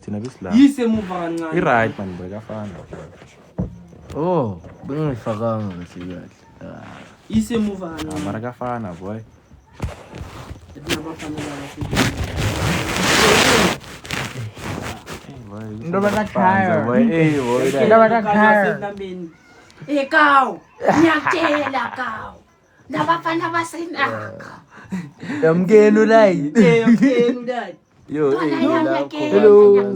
thina bisla yise muva kancane right man boy kafana Oh bengifakanga kahle yise muva kancane mara kafana boy Ndo bakakhaya boy boy Ndo bakakhaya Ikaw, ngiyakutshela kaw. Nabafana basenaka. Yamkenu lai yo hello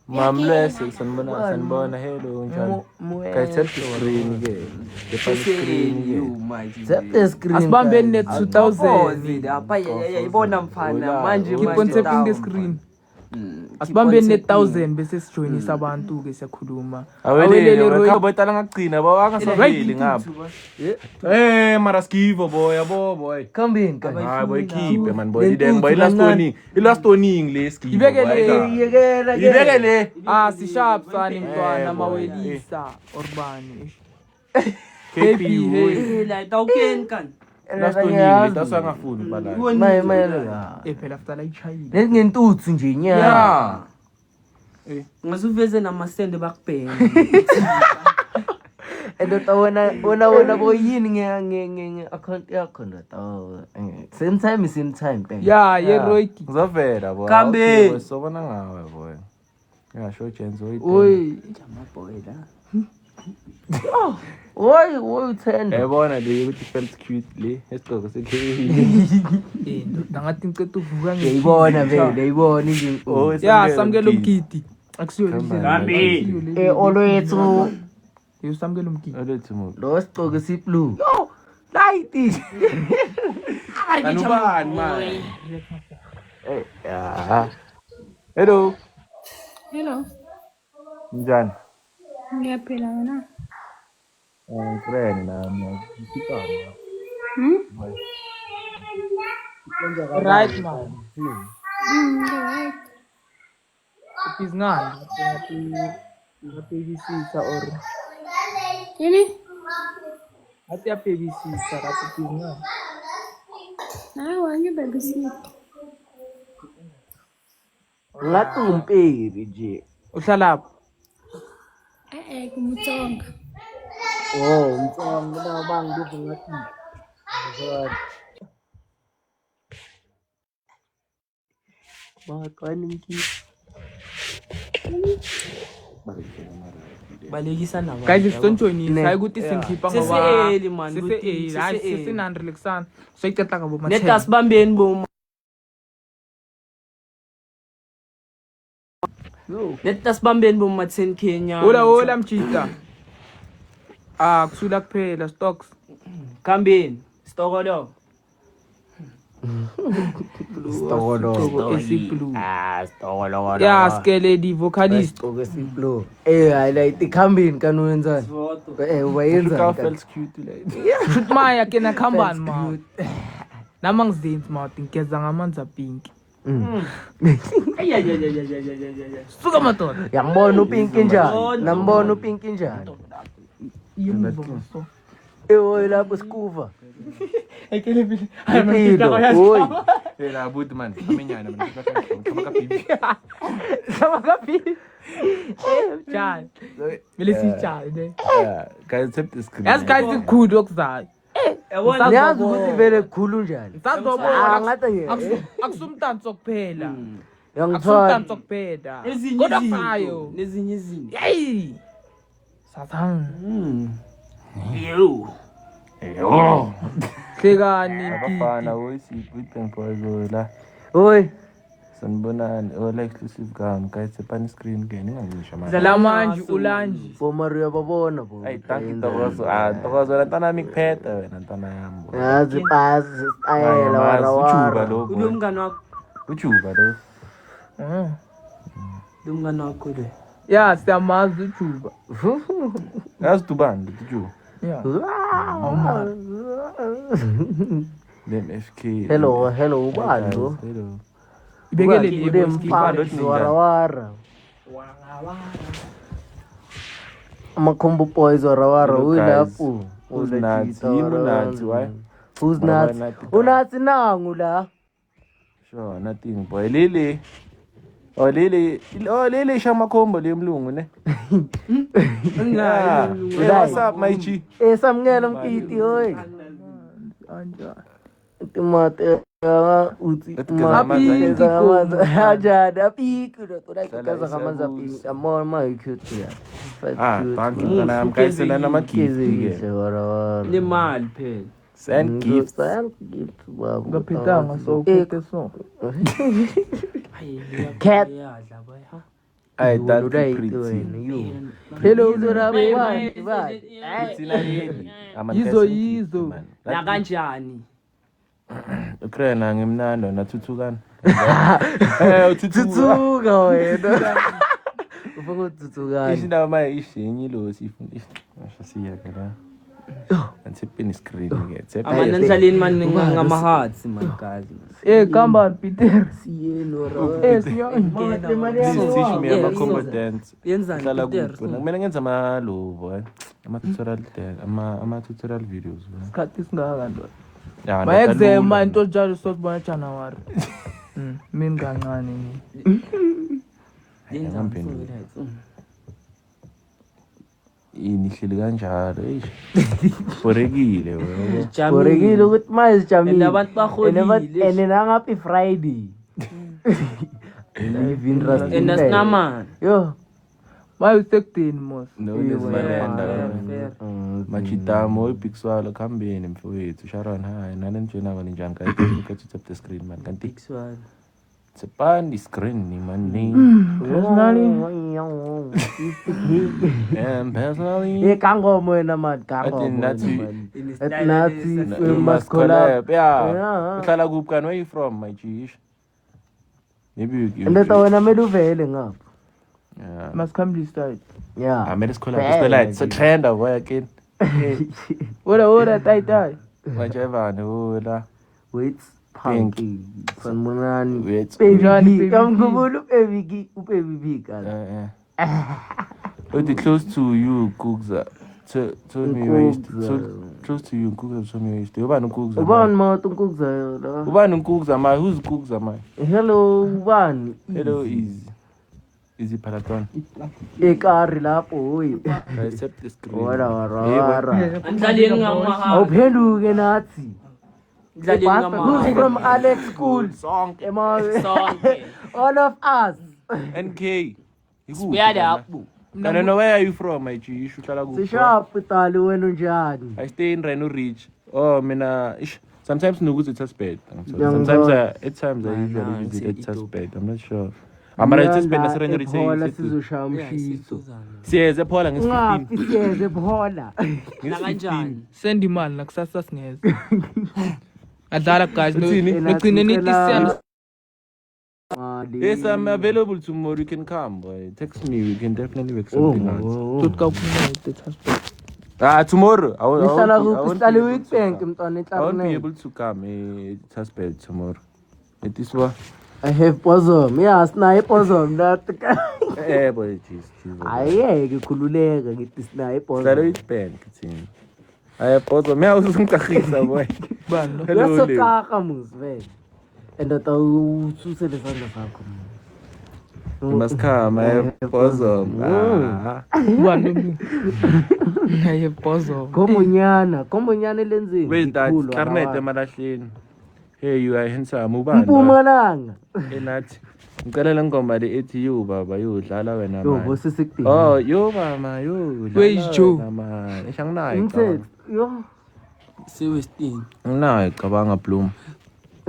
mam bless sanbona hello njani ka set screen ke set screen asibambeni ne 2000 lapha yayibona mfana manje keep the screen asibambeni ne 1000 bese sijoinisa abantu ke siyakhuluma awelele khabotala ngagcina bawangasaveli ngapha mara skivo boy yabo boy kambini hayi boy keep man boy ideng boy last toning le skivo ibekele sisharp sana mntwana mawelisa orbani KP la tawken kan last toning tasangafuni bala phela after la ichayile ngentuthu nje nya ngasuveze namasende bakubheka Edota wona boyini nge account yakho ndoto same time yeroiki ngizovela boy Kambe. sobona ngawe boy ngasho chenzo oy jama boy la Oy uthenda ebona le ukuthi felt cute le esigqoko sekhe ngathi ngicela uvuka ngiyibona vele uyibona nje samkela umgidi akusiyo le olwethu samkela umgidi olethu mo lo sigqoko siblue light kanubani man hello njani Ngiyaphila wena. friend na msikana right man Right. ipiznani ngapebisisa or Yini? athi yapebisisa rapho ipiznani Hawa ngibabysitter. ngathi umperi nje uhlalapha Kumtsonga. umntwana mina bangibiza ngathi bakani mkisi balekisa na guys don't join us hayi ukuthi singikhipha ngoba sese-early, man. hayi Sese-early. sesinandre kusana so icetla ngabo neta sibambeni bo neta sibambeni bo ma 10 Kenya hola mjita kusula kuphela stocks kambeni stokolo Stokolo esiblue stokolo skeledi vocalist sigqoko siblue highlight ikhambini kanwenzani ubayenza ka felt cute like shoot maya kena khambani ma nama ngizenzi ma ngeza ngamanzi pink suka madoda yambona upinki njani nambona upinki njani yimvoso oy lapho sikuva ekele vile impilo oy la but man aminyana man kama pipi sama kapi chai vile si chai de guys set the screen as guys cool okuzayo niyazi ukuthi vele khulu njani sazobona ngathi akusumtanso kuphela yangithwala akusumtanso kuphela kodwa fayo nezinye izinto hey sathang yo hlekani abafana oyisiphi boy la oy sanibonani ola exclusive gam guys sepani screen ke ningangisho manje dlala manje ulanji bo Mario babona bo ay tanki tokozo la ntana mikuphetha wena ntana yami yazi pasi ayela ujuba lo ulomngani wakho ujuba lo lumngani wakho le ya siyamazi ujuba yazi tubani ujuba ya lem FK hello ubando hello ibekele ule mfana warawara amakhombo boys warawara uyilapho unathi why who's nuts unathi nangu la sure nothing boy lele lele shamakhombo lemlungu ne. Yeah. Hey, what's up my G? Samngelo mkiti oy. Anja. Timate uthi ajada piku toda kaza kama za pinki amor mai cute ya. Thank you kana amkaisela namakhizi ke. Le mali phela. Send gifts. Baba. Ngaphethanga so uphethe so. Cat. Ay that's pretty. Hello Zora bye. Sina yini? Yizo. La kanjani? Ukrena ngimnando nathuthukana. Tsutsuka wena. Ufuna utsutsukana. Isindaba maye ishinyi lo sifuna siya kana. Ansipini screen ke. Amanansaleni mani ngama-hearts man guys. Kamba Peter. Siyeno Teach me ama-combo dance. Yenzani Hlala Peter? kuphi? Kumele ngenze amalovo ama-tutorial videos. Isikhathi singaka ndo. Ya, Bayexam man into njalo sokubona January. Mina kancane. Yenzani? Inihleli kanjalo borekile wena Borekile ukuthi manje jamile. Abantu baholile. Ene nangapi Friday. Live interest. And that's naman. Yo. Mayo sekudeni mos. no nesibanda machitamo ipixwalo khambeni mfowethu Sharon hi nani njena ngani njani ka tap the screen man kanti sepani screen ni man ni personally Kangomo wena man kangomo. we must collab yeah uhlala kuphi kan where you from my G maybe you Ndeta wena mele uvele ngapha. yeah Must come this side. Yeah. I made a collab it's a trend of working Ora tai. whatever no la Wait. Pinky. Sanmunani. wait Baby. Kamgubulu baby kan. But close to you Kugza told me where you close to you Kugza told me where you stay ubani Kugza Ubani mawathu Kugza la. ubani Kugza my who's Kugza my Hello ubani. hello is it Palaton Ekari lapho hoyi. accept the screen Wara. Andlaleni ngama-hearts. Awuphenduke nathi. Andlaleni Who's ngama-hearts. from Alex School? song Sonke. All of us. NK Siyada apho. I don't know where are you from my G you should hlala kuphi Sishaphi tali wena unjani? I stay in Reno Ridge mina sometimes nukuthi it's a spade sometimes at times I usually use it as spade I'm not sure amara it's a spade na Reno Ridge Phola sizoshaya umshiso. siyeze phola nge-15 Ungafi siyeze phola. La kanjani? Send imali nakusasa singeze. Adlala guys Uthini? nogcine nithi send. Yes, I'm available tomorrow. You can come, boy. Text me. We can definitely make something out. Tutka ukuna the transport. Tomorrow. I Uhlala weekend mntwana I won't be eTarnet. able to come. Suspect tomorrow. It is what? I have bosom. Yeah, sinaye bosom nathi. Boy, jeez. Ayeke khululeka ngithi sinaye bosom. Hlala uyibhenge kithini. Ayaphoza. Mina usungicahisa, boy. Bani? Hello, Leo. Yasokaka muzi vele. Endota ususele isandla sakho. You must come. Ayaphoza. Bani? Haye pozo. Kombonyana lenzeni. Wait, that's Karnet emalahleni. Hey, you are handsome. Ubani? Mpumalanga. Enathi. Ngicela ngoma le ethi yo baba yo dlala wena Yo man. bosisikude. Oh, yo mama yo. Where is Joe? Man, ishanginayo. Umthetho. Yo. Sewestini. Nginayo cabanga Bloom.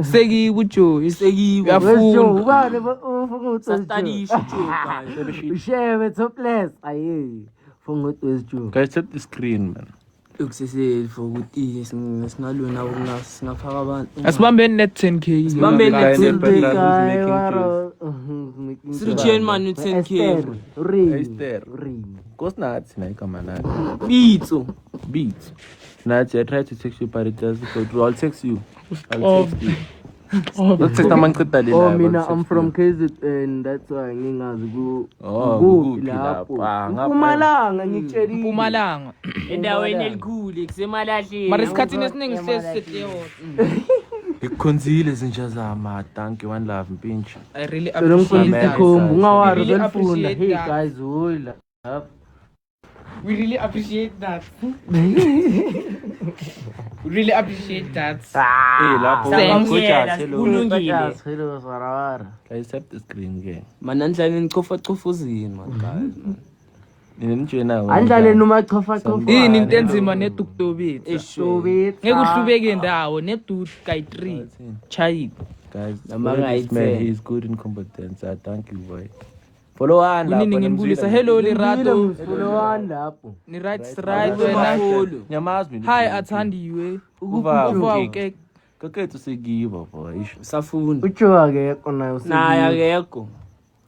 Seki ujo Sekiwe. uyafunda. Ubani ufuna Sastadisha Joe. Shebe topless. Aye. Ufuna uTwesjo. Guys, set the screen man. Ukusese for ukuthi singalona singafaka abantu. Asibambeni net 10k. Sibambeni net 10K. Sirutsheni mani 10k. Esther. Cause nathi na igama lakhe. Bitso. Beat. Nathi I try to text you but it doesn't go through. I'll text you. Let's text amanceda le. Oh mina I'm from KZN that's why ngingazi ku kuphi lapho. lapha? Mpumalanga ngitshelile. Mpumalanga. Endaweni elikhulu kusemalahleni. Mara isikhathini esiningi sesithe Ngikhonzile zinja zama. Thank you, one love mpintsha. I really Phela appreciate ngifundisa that. ikhombo ungawari Really belifunda. appreciate Hey that. guys, hola. We really appreciate that. We really appreciate that. Lapho Samukela, hello. kulungile. Hello sarawara. Guys, tap the screen ke. Mana ndlale nichofachofuzini man guys. Ninitshena Andlale noma chofa chofa. Yini into enzima nedukutobethu. Shobet. Ngeke uhlubeke ndawo nedude guy 3. Chayi. Guys, Nama this ngayi man, 10. he is good in competence. I thank you, boy. Follow on. Kunini ngimbulisa. Hello Lerato. Follow on lapho. Ni right wena. Nyamazi mina. Hi athandiwe. Uva Okay. Kakethu segiva, boy. Safunda. Ucho akekho nayo. Naye akekho.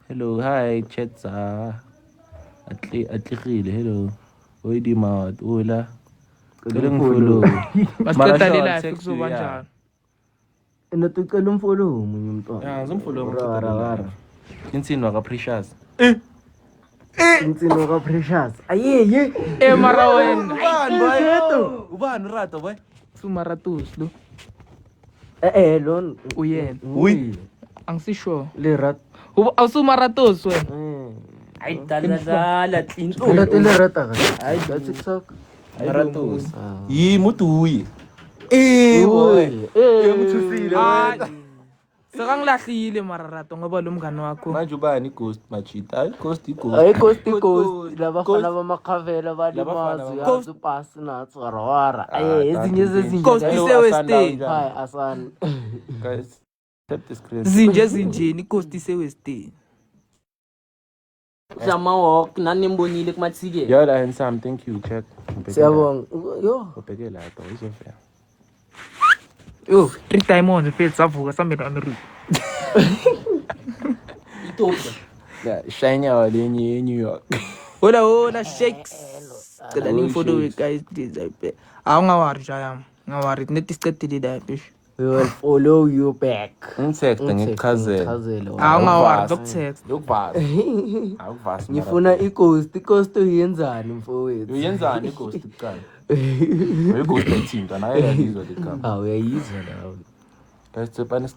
Hello, hi, Chetsa. Atlikile, hello. Oyidi mawat, hola. Keleng follow. Basiqeda le live kuzoba njani. Notucela umfollow umunye umntwana. Yeah, ngizomfollow Wara. Insini waka Precious. Insino ka Precious. Ayeye. Mara wena. Ubani rato, boy? Sumaratus lo. Lon. Uyena. Uy. Angisisho. Le rat. Awusumaratus wena. Ay dala tinto. Le rat ka. Ay, TikTok. Ratos. Yi mutuyi. Boy. Ngithusile Ah. Sekangilahlile mararato ngoba lo mngane wakho. manje ubani ighost machita hayi ighost Ay, coast. Labafana bamakhavela balimazi Labafana yazi pasi nathi wara. Ay, ezinye zezinto. Coast ise-Western. Hi, Asan. guys tap the screen Zinjeni Coast ise-Western. Sama walk nanimbonile kumathike. yo la handsome thank you check Siyabonga. Yo. ubheke lapho izofika Yo, 3 diamonds phela savuka sambena America. Itopia. la shine walenye New York Hola shakes. Cela ningfollow guys please ayiphe. Awungawari jayam. Ngawari nethi siqedile la bish. We will follow you back. insect ngikuchazela Awungawari zokutext. yokuvasa akuvasa Ngifuna i-ghost uyenzani mfowethu? uyenzani ighost kuqala ighost ayithinta naye yalizwa lekama Uyayizwa lawo. guys tsepani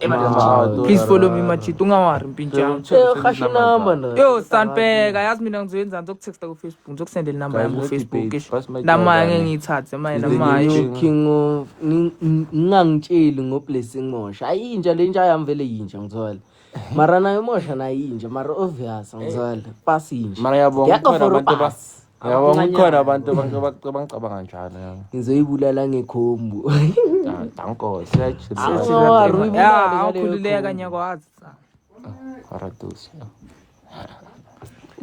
Please follow me machita ungawari mpintshana. Khasha number na. Yo Sanpeka yazi mina ngizowenzani ngizokutexta ku Facebook ngizosendela inamba yami ku Facebook ish. Namanye ngeke ngiyithathe manje namayo. King of ngingangitsheli ngoblessing Mosha. Ayinja lenja yami vele yinja ngizwala. Mara nayo Mosha nayo yinja mara obvious ngizwala. Pass inja. mara yabonga Yakho for abantu pass. yabonga khona abantu abangicabanga njalo Ngizoyibulala ngekhombo. danko search Ya awukhululeka nyakwazi. Ratos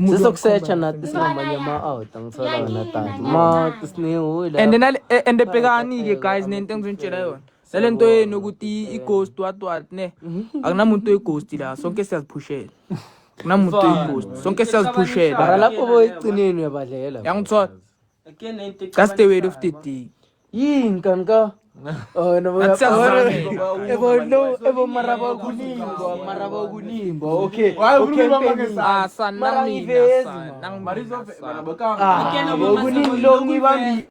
Sizokusearcha nathi singamanye ama-out angithola wona tata. Ma tisinihola. And bhekani ke guys nento engizonitshela yona. Selento yenu ukuthi i-ghost what ne. Akunamuntu oyi-ghost la sonke siyaziphushela. Kunamuntu oyi-ghost sonke Mara siyaziphushela. lapho boyigcineni uyabadlela. Yangithola. Again ain't That's the way of the day. Yini kanka? Oh no. Ebo maraba kulimba. Okay. Ah san nang mina nang Kuningi lo ngibambile.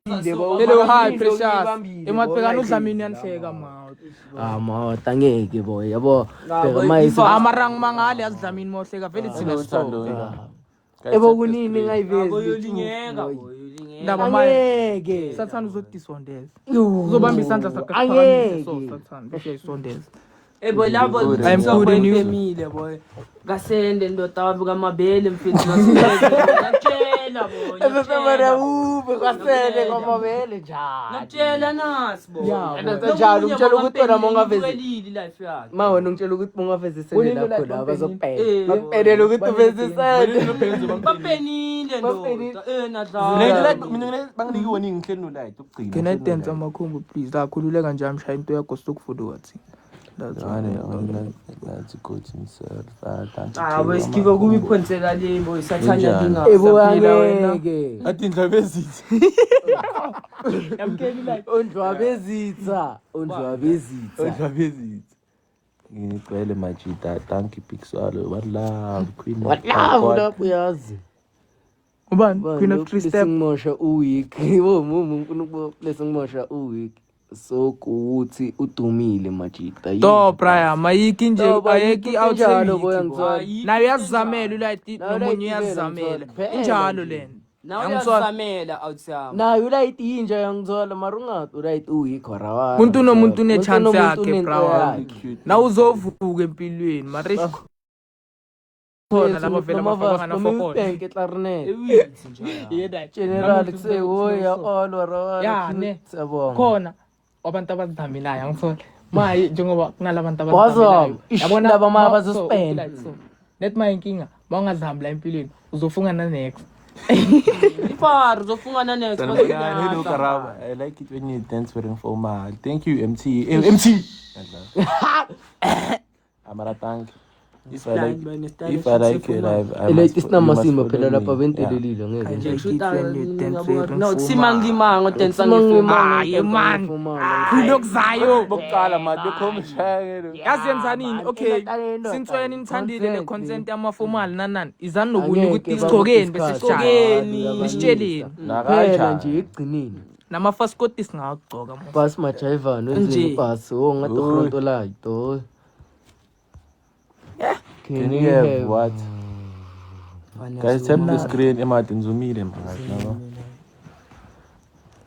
Hello hi precious. Emaphekana udlamini yanhleka ma. Ma tangeke boy. Yabo. Amarang mangale azidlamini mohleka vele thina sitho. Ebo kunini ngayivezi. Boyolingeka. Ndaba manje Angeke. sathana uzodisondeza. Uzobamba isandla sakhe Angeke. so sathana bese isondeza. Ebo labo I'm good in you. family boy. Kasende ndoda wabi kamabele mfethu nasitshela boy. Ebefemara ube kwasele kwamabele njalo. Nakutshela nasi boy. Njalo umtshela ukuthi wena mongavezi. Welile life yakhe. Ma wena ungitshela ukuthi mongavezisele lapho la bazokupela. Bapelele ukuthi uvezisele. Bapenile ndoda. Nadla. mina banginike wona ngihleli no light ukugcina Can I dance amakhumbu please? La khululeka nje amshaya into yakho sokufudu wathi. That's that's good himself Boy sikiva kumi phonsela le boy sathanya dinga. Ebo angeke. athi indlebe ezithi Undlwabezitha. indlebe ezithi ngicela machita thank you Pixwalo what love queen What love lapho yazi. Ubani? Queen of 3 step. Mosha uweek. Wo mumu nkunu bo blessing Mosha uweek. sokuthi udumile majita. To Brian, mayiki nje ayeki njalo outside. boya ngizwala. Nayo yazamela ulayithi Nayo nomunye uyayigibela, uyazamela. ngizwala. Injalo lena. Nawe Yangizwala. uyazamela outside. Nayo ulayithi yinja yangizwala marungathi ulayithi uyikho rawa. Umuntu nomuntu une Umuntu chance nomuntu yakhe unento Brian. yakhe. Na uzovuka empilweni, mara khona laba vele bafaka na fokolo. bank clarinet. Ewithi njalo. Yeda. General say hoya all rawa. Ya ne. Siyabonga. Khona abantu abazidamelayo ngithola. Maye njengoba kunalabantu Wazo, abazidamelayo. laba ma- bazospend. so, like so. Net my inkinga, mawungazihambela empilweni, uzofungana next. Far uzofungana next. Hello Karaba, I like it when you dance wearing formal. Thank you MC. MC. Amara thank. If I like it, Elate isinamasimo phela lapha bentelelile ngeke nje. No, simangimango dance Hayi man. Kulokuzayo. bokuqala manje bekhomshayelo. Yazi yenzanini? Okay. Since wena nithandile ne content yama formal nanani. Izani nokunye ukuthi isigcokeni bese sigcokeni, nisitsheleni. Phela nje ekugcineni. Nama first coat singagcoka manje. Bas majayivana wenzeni ibhasi ngathi fronto light oh. Can you have what? Guys, tap the screen emadini zumile mphakathi nabo.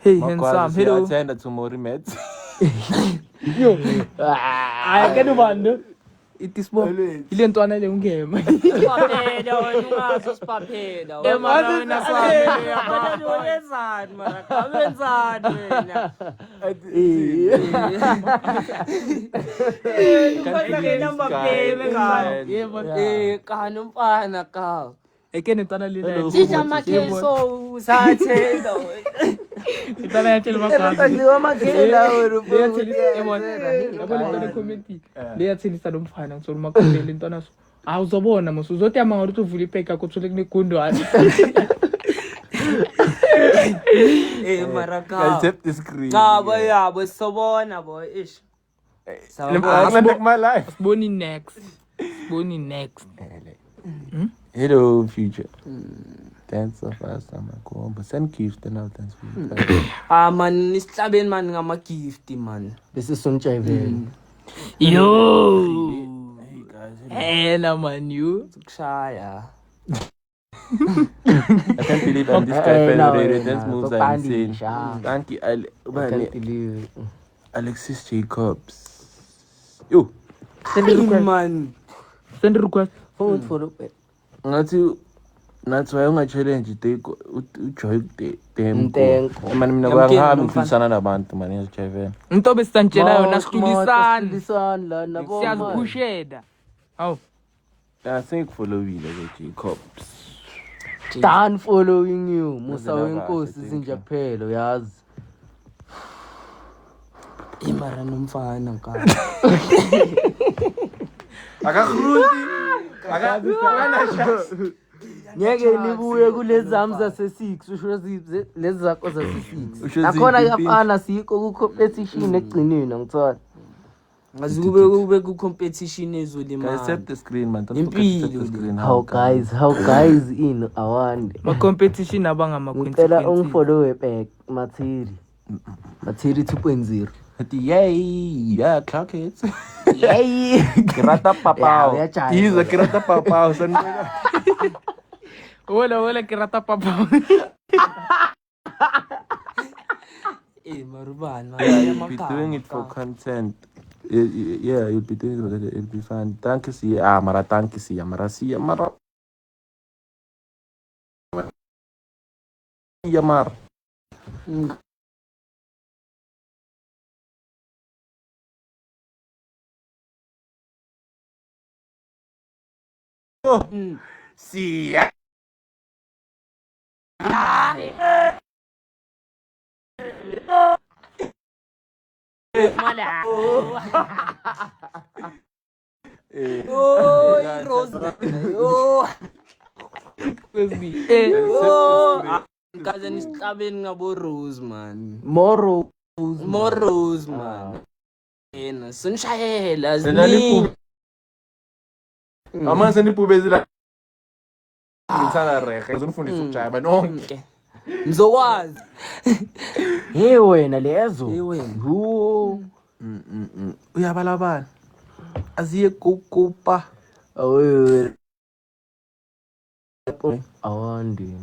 Hey handsome, hello. Attend to more meds. Ay kanu bando. It is more. Ile ntwana le ungema. Paphela wena ungazo sipaphela. Emana wena sabe. Wenzani mara? Wenzani wena? Kanti number play Yebo. kana umfana ka. Ekene ntwana le. Sija makeso usathe Ntwana ya tshela bakwazi. Akliwa magela wena. Yabona comment. Leyathelisa lo mfana ngisolo makhombele intwana so. Awuzobona mos uzothi ama ngathi uvula ipeka yakho uthole kunegundwane. mara Guys, ka. tap the screen. Cha yabo sobona boy ish. I make my life. Boni next. Boni next. Hello future. Dance of us amakhomba. Send gift now dance for you. Man isihlabeni man ngama gift man. Bese sonjayivela. Yo. Hey guys. Ena man you. Kushaya. I can't believe I'm this guy federated. Dance moves are insane. Sha. Thank you, Can't believe. Alexis Jacobs. Yo, Man. Send request. Phone follow back. ngathi wayonga challenge take ujoy them. Mtengo. Man mina kwangahambi ngifisana nabantu man yesijayivela. Into besantshela yona sihlulisana. Sihlulisana la nabo. Siyaziphusheda. Aw. I think followile ke Jacobs. Done following you. Musa Ngizela wenkosi kahle, zinja kuphela uyazi. Imara nomfana ka. Akakhruti. Akazisana Ngeke nibuye kulezi zami zase6 usho lezi zakho zase6. Usho Nakhona ziphi yafana sikho ku competition ekugcineni ngithola. Ngazi kube ku competition ezolima. Guys, tap the screen man. Don't Impilo forget to tap the screen. How guys in awande. Ma competition abangama Ngicela consequences. ungifollow back Mathiri. Mathiri 2.0. Yay, yeah, clock it. Yay. Kirata papao. Yeah, uyajayiva. He's a kirata papao. Hola kirata papa. Marubana. Yeah, you'll be doing it for content. Yeah, you'll be doing it because it'll be fun. Thank you, see. Mara, thank you, see. Mara, see. Mara. Yamar. See ya. Oh, Rose. Oh. Kaze nisihlabeni ngabo Rose man. Moro. More Rose man. Yena sunshayela Senali zini. Amanzi nipubezela. Ngitsala rehe. Ngizonifundisa ukujaya nonke. ngizokwazi hey wena lezo ho uyabalabala aziye kukupa awe awandi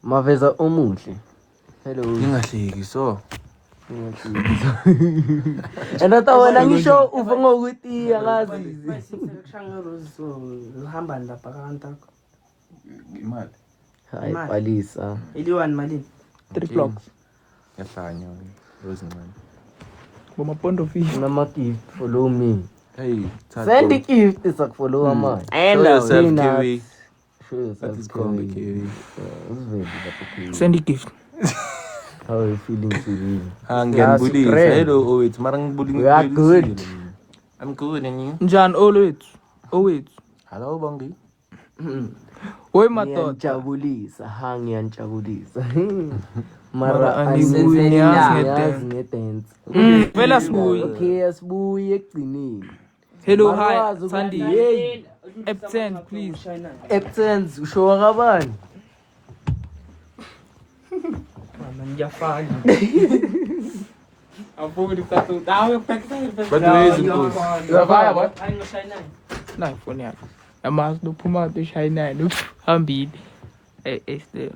maveza omuhle hello ngingahleki so enata wena ngisho uva ngokuthi angazi Uhamba lapha kantaka. imali hayi palisa Iliwani malini? 3 blocks. yahlanya rozincane Bomapondo fish. nama gift follow me hey send the gift isakufollow amanje show yourself kiwi show yourself that is called kiwi Send a gift. how are you feeling today ngiyanibulisa hello owethu mara ngibulisa we are good I'm good and you Njani owethu. hello bongi Oy madoda. ngiyanjabulisa ngiyanjabulisa Mara mara angibuyi angiyazi ngedance Vela sibuyi. okay asibuye ekugcineni Hello Mara hi Sandy. hey Absent please. absence usho wakabani Mama ngiyafaka. Abuki tatu. Dawe but where is it goes Hayi ngoshayina. Na phone yakho. Amazi nophuma to shine no hambile. Esther.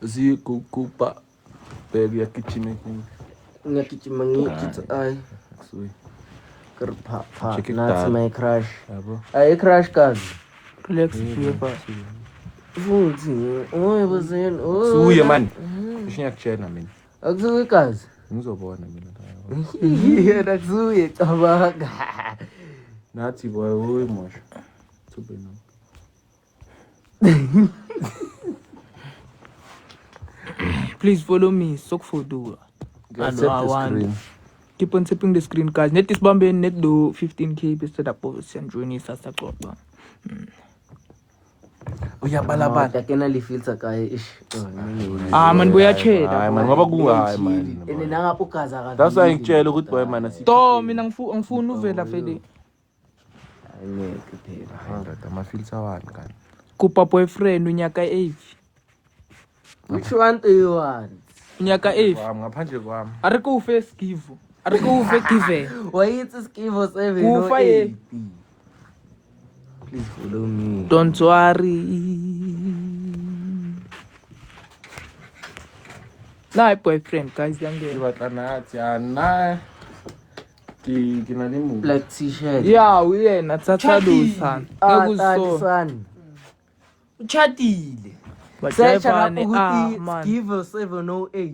aziye kukupa baby ya kitchen ngiyagijima ngithi ay kusui kerpha Check it that's out. my crush yabo ay crush kazi Relax phefa. futhi oy bazeni suye man ushinya kuchela mina akusuke kazi ngizobona mina yena kusuye cabanga nathi boy hoy mosha tube no Please follow me. Sokufodua. Set I the want. screen. Keep on tapping the screen guys. Net is bambe net do 15k bese da post and join us sasa qoba. uyabalabala takena li filter kae ish Man boya hayi cheda. man ngoba kungahayi man ene nangapo kaza kazi that's why ngitshela ukuthi boy man asithi To mina ngifuna uvela vele. angeke phela ndoda amafilter wani kanti Kupa boyfriend unyaka 8. which one do you want Unyaka 8. kwami ngaphandle kwami Ari ku face give. Ari ku face give. wayithi skivo 7 Kufa ye. please follow me Don't worry. Na boyfriend guys yangena. batla nathi ana kina le mu black t-shirt Yeah, uyena thatha lo sana. Ekuso. son Uchatile. searcha Majayivane ukuthi man. skivo 708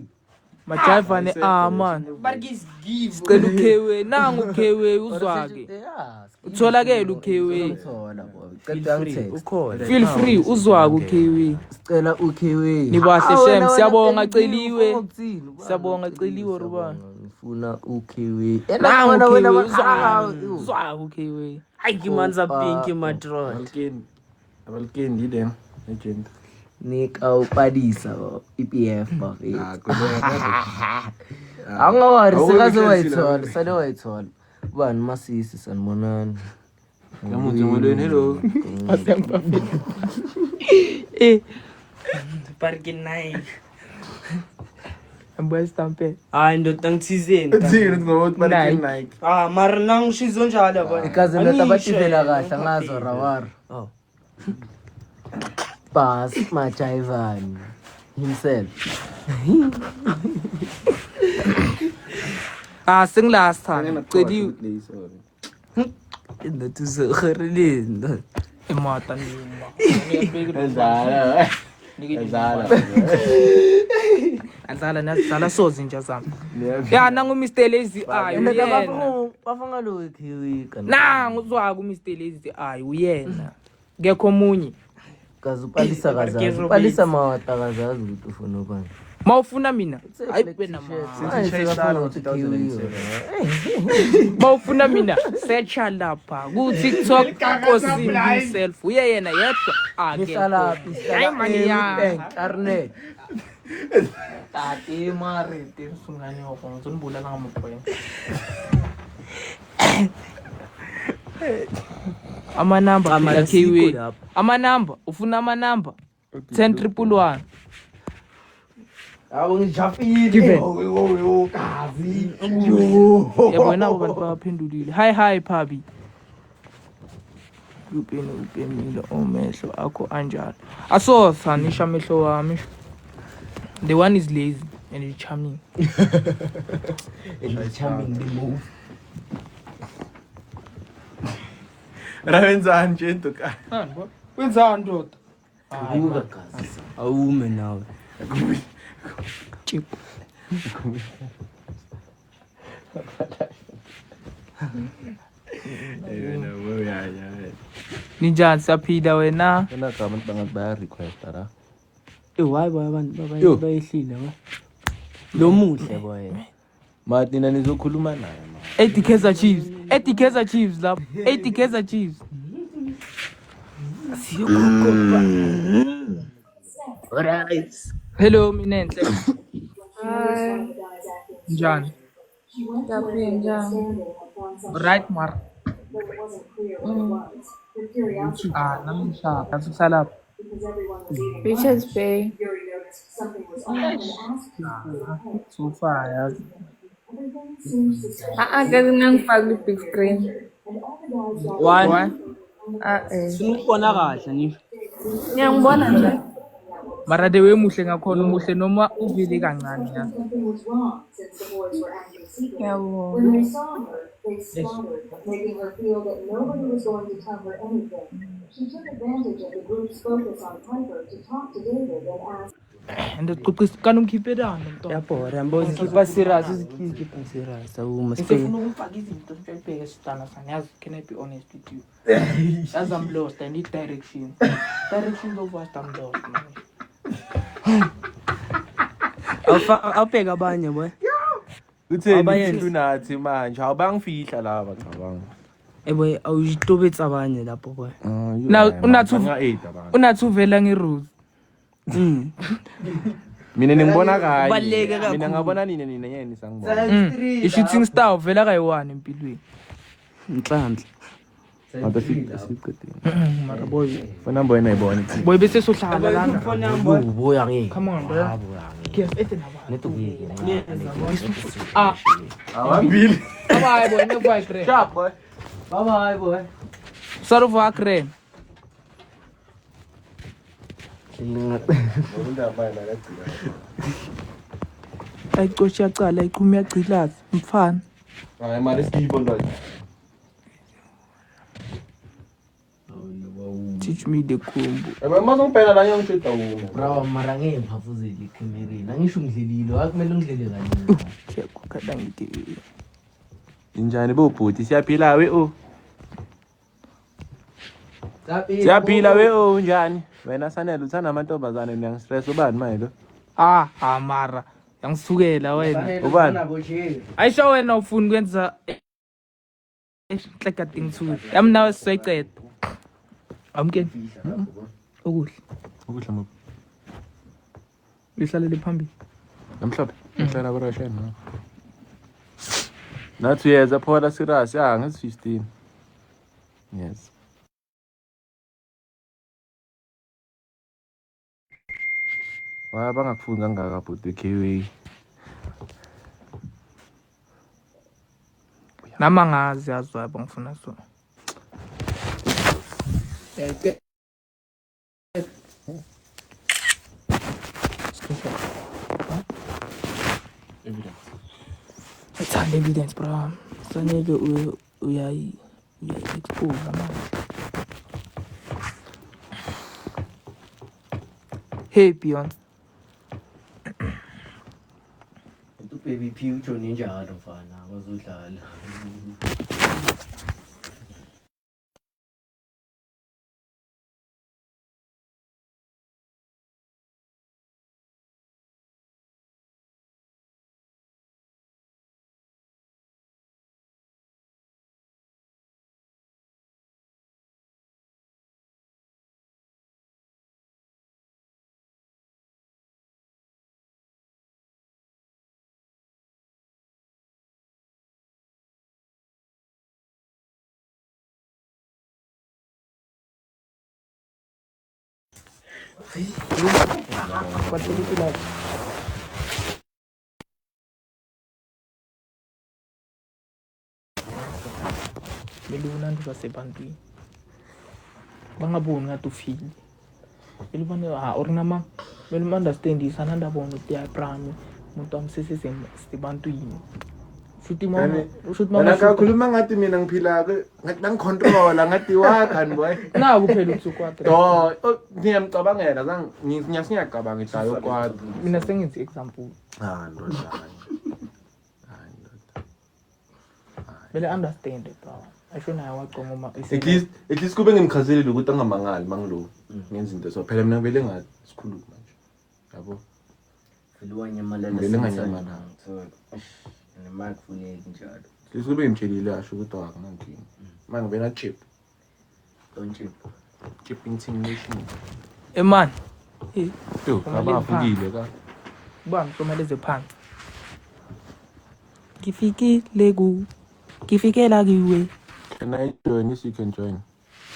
Majayivane man. Bargis give. Cela ukhewe nangu ukhewe uzwake. Utholakele ukhewe. Feel free uzwake ukhewe. sicela ukhewe Nibahle shem siyabonga celiwe. Siyabonga celiwe rubani. ngifuna ukhewe Nangu wena ukhewe bakhala uzwake ukhewe. Hayi kimanza pink matron. abalkendi then legend nika upadisa EPF bafethu angawari sekaze wayithola sale wayithola ubani masisi sanibonani ngamuthi ngolweni hello Bargin nayi. Ambuya stampe. Hayi ndoda ngithizeni. thina ngokuthi bale Nike Mara nangishizo njalo baba. ikaze natabativela kahle angazo rawara Bas Majayivane himself Sengilast time. Celiwe. ndothi uzokhorilini Emata ndima. Azala nazala sozinja zami. Ya nangu Mr Lazy Eye uyena. bafanga lo ekhiwika Nangu uzwaka Mr Lazy Eye uyena. Ngekho omunye. kaze upalisa kazazi upalisa mawata kazazi ukuthi ufuna ukwani Mawufuna mina. Ayibena Mawufuna mina. Searcha lapha ku TikTok Kosim himself. Uyena yedwa ake. ngihlala Hayi mani ya. Arnet Tate mare sungane go ngizonibula la ngamapoint. Amanamba phela Mara sikho K-Way. lapho. Amanamba, ufuna amanamba? 10 Awu ngijafile. Given. Kazi. Yabo nabo bantu baphendulile. Hi Phabi. Upemile omehlo akho anjalo. Asosanisha amehlo wami. The one is lazy and it's charming. It's charming the move. Rawenzani nje ntoka. Wenzani ndoda? Buka kazi. Awume nawe. Chip. Yena moya ya. Ninjani saphila wena? Wena ka abantu bangabaya request ara. Why abantu Yo. bayehlile wa? Lo muhle boy. Mathi nina nizokhuluma naye ma. 80 Kaizer Chiefs. 80 Kaizer Chiefs lapho. 80 Kaizer Chiefs. Alright. Hello Minenhle. Hi. Njani? Ngaphila njani? Right Mar. Namuhla ngasukusala lapho. Richards Bay. So far yazi. Kazi ngangifaka big screen. Why? Sinukubona kahle ngisho. Ngiyangibona nje. Mara the way muhle ngakhona umuhle noma uvile kancane yazi. Ngiyabona. Making her feel that nobody was going to tell her anything. She took advantage of the group's focus on Piper to talk to David and ask. And qoqisa kanumkhiphe dana mntwana. Yabhora yambona ikhipha serious ikhipha serious awuma Ngifuna ukufaka izinto sibheke sidana sana yazi can I be honest with you. As I'm lost I need direction. Directions of what I'm lost man. awubheka abanye boy. Utheni Abayenzi. unathi manje awubangifihla laba cabanga. Boy awujitobetsa abanye lapho boy. Now unathi abantu. unathi uvela ngerules. Mina ngibona kanye. Kubaluleke kakhulu. Mina ngabona nina yena sangibona. I-shooting star uvela kayi-1 empilweni. Inhlanhla. Mata siqedile. Mara boy. Funa mbona ayibona. Boy bese sohlala lana. Boy angeke. Come on bro. KF Netubuyeke. Awambili. Bye boy, no boy kre. Sharp boy. Bye bye boy. Sorry for kre. Ayicosha yacala iqhumi yagcilaza mfana. Hayi manje siyibona nje. Teach me the combo. Mama ngempela la ngishida uma. Bro mara ngeke ngiphafuzele ikhemereni. Angisho ngidlelile, akumele ngidlele kaningi. Cheko kada ngithi. Injani bo bhuti siyaphila we o. Siyaphila we o njani? Wena sanele uthanda amantombazane niyangistress ubani manje lo? Mara. Yangisukela wena. Ubani? Ayisho wena ufuna kwenza like a thing too. Yami nawe sizoyiceda. Amkeni. Okuhle. Ukudla mo. Lihlalele phambili. Namhlophe. Ngihlala barasheni no. Nathi yeza phola serious ngezi 15. Yes. Waba ngakufuni kangaka bhuti K-Way. Nama ngazi yazi waba ngifuna so. It's an evidence bro. Saneke uyayi expose manje. Hey Pion. Baby P utsho ninjalo mfana bazodlala. Batulukile. Belunando basebantwini bangaboni ngathi ufile belibane or nama belum understand isana ndabona ukuthi yaprami umuntu amsesise sibantwini futhi mama Wena kakhuluma ngathi mina ngiphila-ke ngathi bangicontrola ngathi wakhani boy. na kuphela ubusuku wakhe Ngiyamcabangela ngiyacabanga ihlayo kwakhe. mina sengenzi example Ndoda. vele understand bro asho naye waqonga uma At least kube ngimchazelile ukuthi angamangali mangilo. Ngenza into so phela mina vele ngathi sikhuluma nje. Yabo? Vele nganyamalala. So nemali kufuneki njalo. Kube ngimtshelile asho ukuthi akunankinga. Manje ngibena chip. Don't you? Chip intimidation. man Yo, abafikile ka. bami somaleze phansi ngifikela kiwe Can I join? Yes, you can join.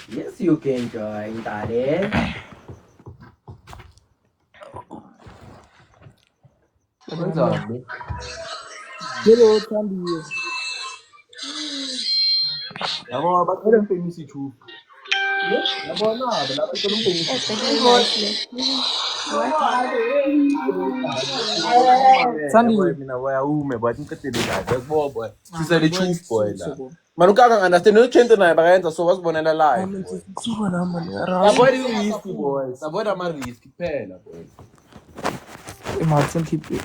Yes, you can join, daddy. Wenzani? hello Thandiwe Yabo bakhona umpengisi ichufu. Yabona lapha kukhona umpengisi. Thandiwe Mina wayaume bathi ngicedile kahle kubobo. Sisele ichufu boy la. Man ukaka understand no chento naye bakayenza so wasibonela live. Avoid risk boys. Avoid ama risk phela boys. imali ngikhiphe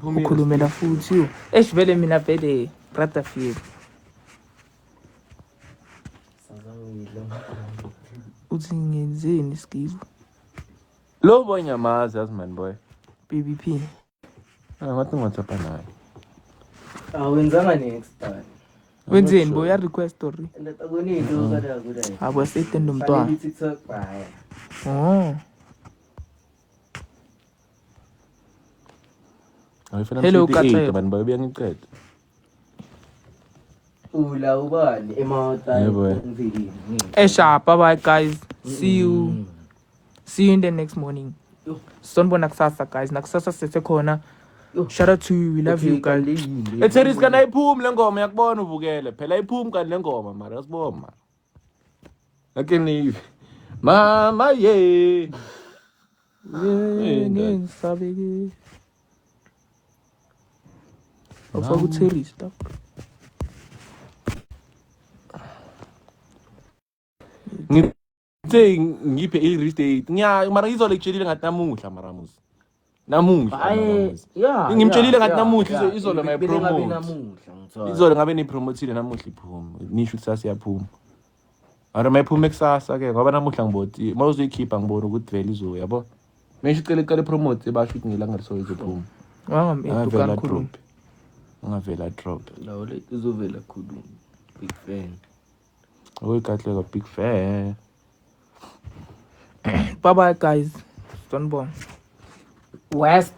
ukhulumela futhi vele mina vele brother feel uthi ngenzeni skivu Lo boy nyamazi as man boy. BBP Ngathi ngothapha naye. Awenzanga next time. wenzeni boy ya request story Leta kunito kada kuda. abo sete nomntwana TikTok baya. oh Hello Katsethu. man boy buyangiceda. Ula ubani emawata. Yeah, boy. sharp bye guys see you in the next morning sonibona kusasa guys nakusasa sesekhona shout out to you we love you guys Etheris kana iphumi lengoma yakubona uvukele phela iphumi kanti lengoma mara asiboma. Lakini mama ye ngisabeke ufaka uTherista ngithe ngiphe i-restate mara izole kutshelile ngathi namuhla maramus. Namuhla. Ngimtshelile ngathi namuhla izolo ngayipromote. Izolo ngabe nipromothile namuhla iphuma. Nisho ukuthi sasiyaphuma. Ara mayiphuma kusasa ke ngoba namuhla ngiboti mawuzoyikhipha ngibona ukuthi vele izo yabo. Mesho ucela promote basho ukuthi ngilanga liso izophuma. wangameduka kakhulu Ungavela drop. Lawo le izovela khulu. Big fan. Kahle big fan. bye bye guys sonibona West.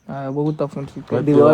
bokuta futhi Kodwa